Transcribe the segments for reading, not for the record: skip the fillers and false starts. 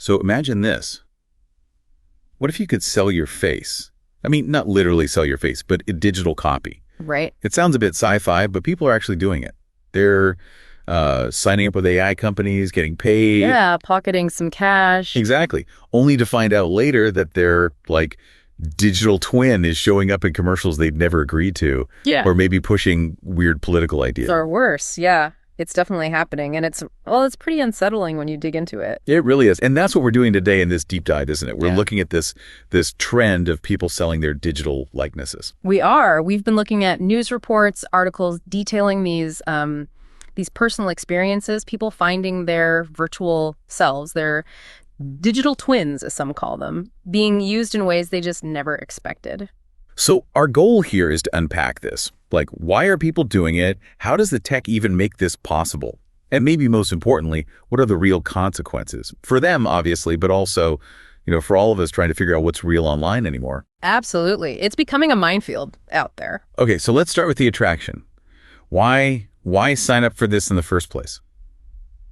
So imagine this. What if you could sell your face? I mean, not literally sell your face, but a digital copy. Right. It sounds a bit sci-fi, but people are actually doing it. They're signing up with AI companies, getting paid. Yeah, pocketing some cash. Exactly. Only to find out later that their, like, digital twin is showing up in commercials they'd never agreed to. Yeah. Or maybe pushing weird political ideas. Or worse, yeah. It's definitely happening. And it's pretty unsettling when you dig into it. It really is. And that's what we're doing today in this deep dive, isn't it? We're looking at this trend of people selling their digital likenesses. We are. We've been looking at news reports, articles detailing these personal experiences, people finding their virtual selves, their digital twins, as some call them, being used in ways they just never expected. So our goal here is to unpack this. Like, why are people doing it? How does the tech even make this possible? And maybe most importantly, what are the real consequences? For them, obviously, but also, for all of us trying to figure out what's real online anymore. Absolutely. It's becoming a minefield out there. Okay, so let's start with the attraction. Why sign up for this in the first place?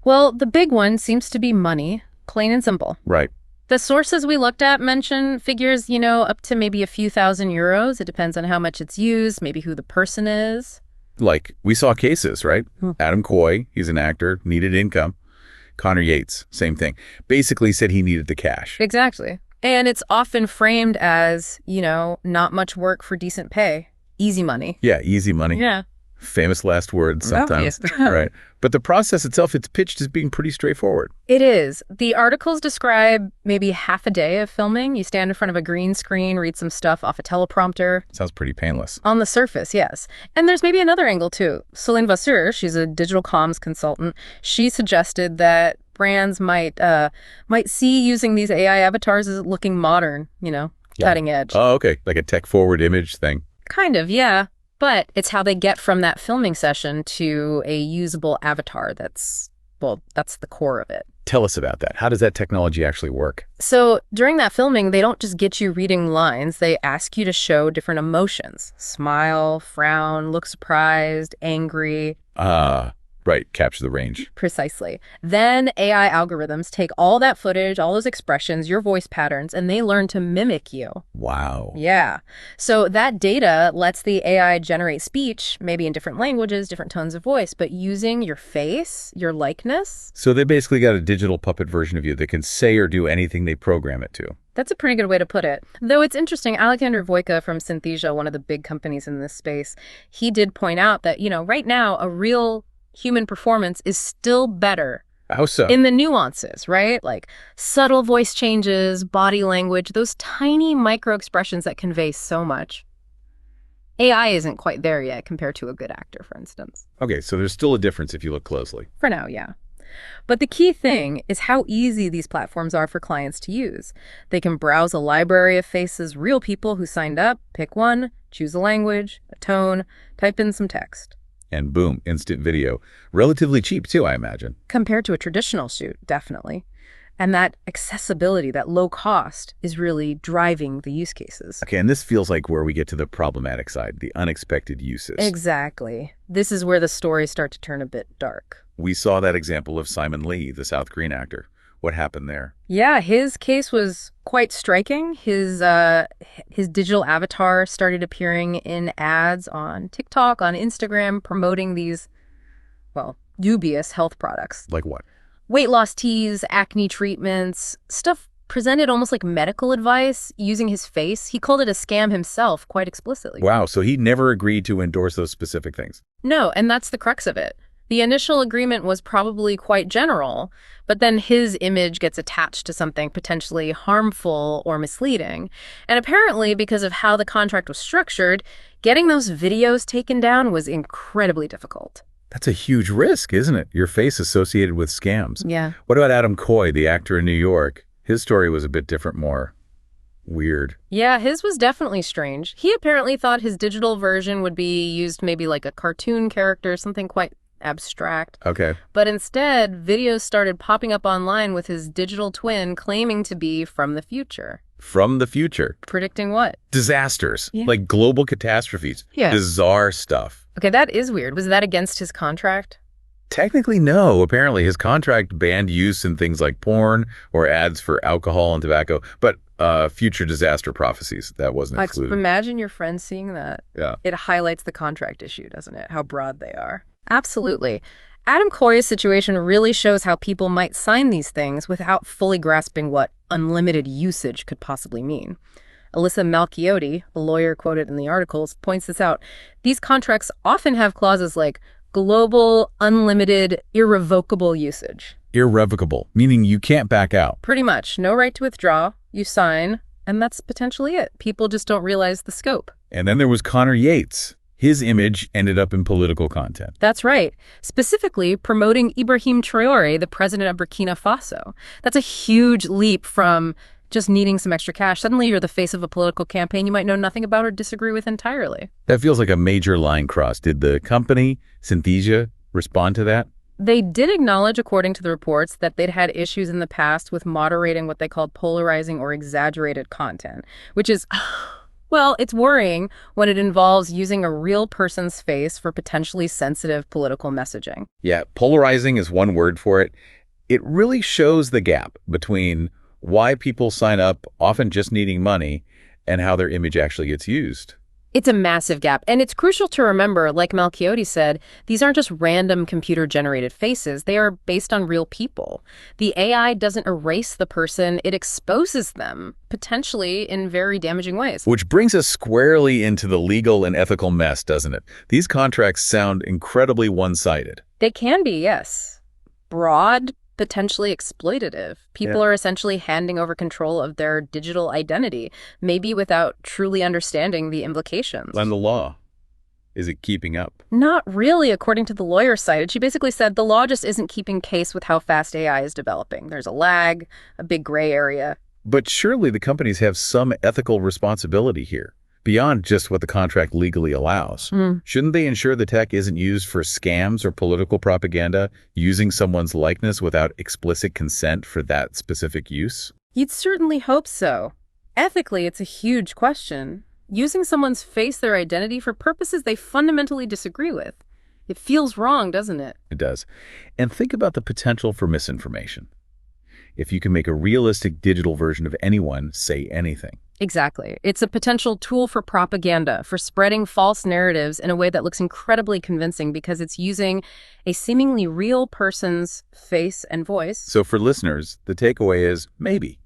Well, the big one seems to be money, plain and simple. Right. The sources we looked at mention figures, up to maybe a few €1,000. It depends on how much it's used, maybe who the person is. Like, we saw cases, right? Adam Coy, he's an actor, needed income. Connor Yates, same thing. Basically said he needed the cash. Exactly. And it's often framed as, not much work for decent pay. Easy money. Yeah, easy money. Yeah. Famous last words sometimes. Right. But the process itself, it's pitched as being pretty straightforward. It is. The articles describe maybe half a day of filming. You stand in front of a green screen, read some stuff off a teleprompter. Sounds pretty painless. On the surface, yes. And there's maybe another angle, too. Celine Vasseur, she's a digital comms consultant. She suggested that brands might see using these AI avatars as looking modern, cutting edge. Oh, okay. Like a tech-forward image thing. Kind of, yeah. But it's how they get from that filming session to a usable avatar that's the core of it. Tell us about that. How does that technology actually work? So during that filming, they don't just get you reading lines. They ask you to show different emotions. Smile, frown, look surprised, angry. Right. Capture the range. Precisely. Then AI algorithms take all that footage, all those expressions, your voice patterns, and they learn to mimic you. Wow. Yeah. So that data lets the AI generate speech, maybe in different languages, different tones of voice, but using your face, your likeness. So they basically got a digital puppet version of you that can say or do anything they program it to. That's a pretty good way to put it. Though it's interesting, Alexander Wojcik from Synthesia, one of the big companies in this space, he did point out that, right now, a real human performance is still better. How so? In the nuances, right? Like subtle voice changes, body language, those tiny micro expressions that convey so much. AI isn't quite there yet compared to a good actor, for instance. Okay, so there's still a difference if you look closely. For now, yeah. But the key thing is how easy these platforms are for clients to use. They can browse a library of faces, real people who signed up, pick one, choose a language, a tone, type in some text. And boom, instant video. Relatively cheap too, I imagine. Compared to a traditional shoot, definitely. And that accessibility, that low cost, is really driving the use cases. Okay, and this feels like where we get to the problematic side, the unexpected uses. Exactly. This is where the stories start to turn a bit dark. We saw that example of Simon Lee, the South Korean actor. What happened there? Yeah, his case was quite striking. His digital avatar started appearing in ads on TikTok, on Instagram, promoting these, dubious health products. Like what? Weight loss teas, acne treatments, stuff presented almost like medical advice using his face. He called it a scam himself quite explicitly. Wow, so he never agreed to endorse those specific things. No, and that's the crux of it. The initial agreement was probably quite general, but then his image gets attached to something potentially harmful or misleading. And apparently, because of how the contract was structured, getting those videos taken down was incredibly difficult. That's a huge risk, isn't it? Your face associated with scams. Yeah. What about Adam Coy, the actor in New York? His story was a bit different, more weird. Yeah, his was definitely strange. He apparently thought his digital version would be used maybe like a cartoon character, something quite abstract. Okay. But instead, videos started popping up online with his digital twin claiming to be from the future. From the future. Predicting what? Disasters. Yeah. Like global catastrophes. Yeah. Bizarre stuff. Okay, that is weird. Was that against his contract? Technically, no. Apparently, his contract banned use in things like porn or ads for alcohol and tobacco, but future disaster prophecies, that wasn't included. Imagine your friends seeing that. Yeah. It highlights the contract issue, doesn't it? How broad they are. Absolutely. Adam Coy's situation really shows how people might sign these things without fully grasping what unlimited usage could possibly mean. Alyssa Malchiotti, a lawyer quoted in the articles, points this out. These contracts often have clauses like global, unlimited, irrevocable usage. Irrevocable, meaning you can't back out. Pretty much. No right to withdraw. You sign, and that's potentially it. People just don't realize the scope. And then there was Connor Yates. His image ended up in political content. That's right. Specifically promoting Ibrahim Traoré, the president of Burkina Faso. That's a huge leap from just needing some extra cash. Suddenly you're the face of a political campaign you might know nothing about or disagree with entirely. That feels like a major line cross. Did the company, Synthesia, respond to that? They did acknowledge, according to the reports, that they'd had issues in the past with moderating what they called polarizing or exaggerated content, which is, well, it's worrying when it involves using a real person's face for potentially sensitive political messaging. Yeah, polarizing is one word for it. It really shows the gap between why people sign up, often just needing money, and how their image actually gets used. It's a massive gap, and it's crucial to remember, like Malchiotti said, these aren't just random computer-generated faces. They are based on real people. The AI doesn't erase the person, it exposes them, potentially in very damaging ways. Which brings us squarely into the legal and ethical mess, doesn't it? These contracts sound incredibly one-sided. They can be, yes. Broad, potentially exploitative. People are essentially handing over control of their digital identity, maybe without truly understanding the implications. And the law, is it keeping up? Not really, according to the lawyer cited. She basically said the law just isn't keeping pace with how fast AI is developing. There's a lag, a big gray area. But surely the companies have some ethical responsibility here, beyond just what the contract legally allows. Shouldn't they ensure the tech isn't used for scams or political propaganda, using someone's likeness without explicit consent for that specific use? You'd certainly hope so. Ethically, it's a huge question. Using someone's face, their identity, for purposes they fundamentally disagree with. It feels wrong, doesn't it? It does. And think about the potential for misinformation. If you can make a realistic digital version of anyone say anything. Exactly. It's a potential tool for propaganda, for spreading false narratives in a way that looks incredibly convincing because it's using a seemingly real person's face and voice. So for listeners, the takeaway is maybe.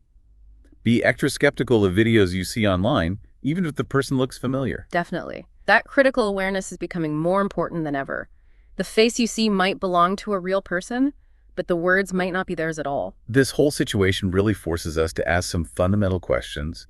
Be extra skeptical of videos you see online, even if the person looks familiar. Definitely. That critical awareness is becoming more important than ever. The face you see might belong to a real person, but the words might not be theirs at all. This whole situation really forces us to ask some fundamental questions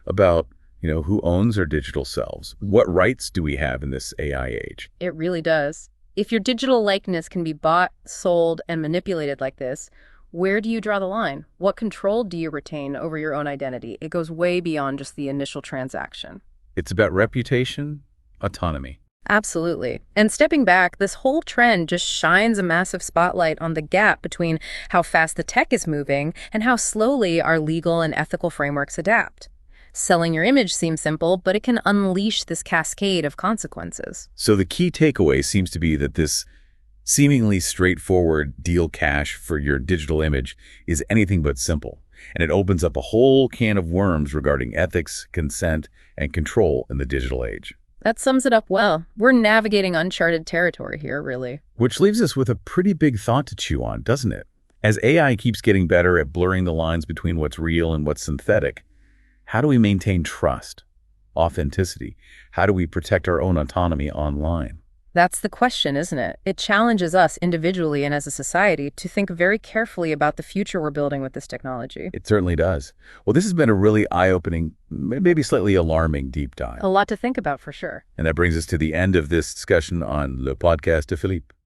about, who owns our digital selves? What rights do we have in this AI age? It really does. If your digital likeness can be bought, sold, and manipulated like this, where do you draw the line? What control do you retain over your own identity? It goes way beyond just the initial transaction. It's about reputation, autonomy. Absolutely. And stepping back, this whole trend just shines a massive spotlight on the gap between how fast the tech is moving and how slowly our legal and ethical frameworks adapt. Selling your image seems simple, but it can unleash this cascade of consequences. So the key takeaway seems to be that this seemingly straightforward deal cash for your digital image is anything but simple. And it opens up a whole can of worms regarding ethics, consent, and control in the digital age. That sums it up well. We're navigating uncharted territory here, really. Which leaves us with a pretty big thought to chew on, doesn't it? As AI keeps getting better at blurring the lines between what's real and what's synthetic, how do we maintain trust, authenticity? How do we protect our own autonomy online? That's the question, isn't it? It challenges us individually and as a society to think very carefully about the future we're building with this technology. It certainly does. Well, this has been a really eye-opening, maybe slightly alarming deep dive. A lot to think about for sure. And that brings us to the end of this discussion on Le Podcast de Philippe.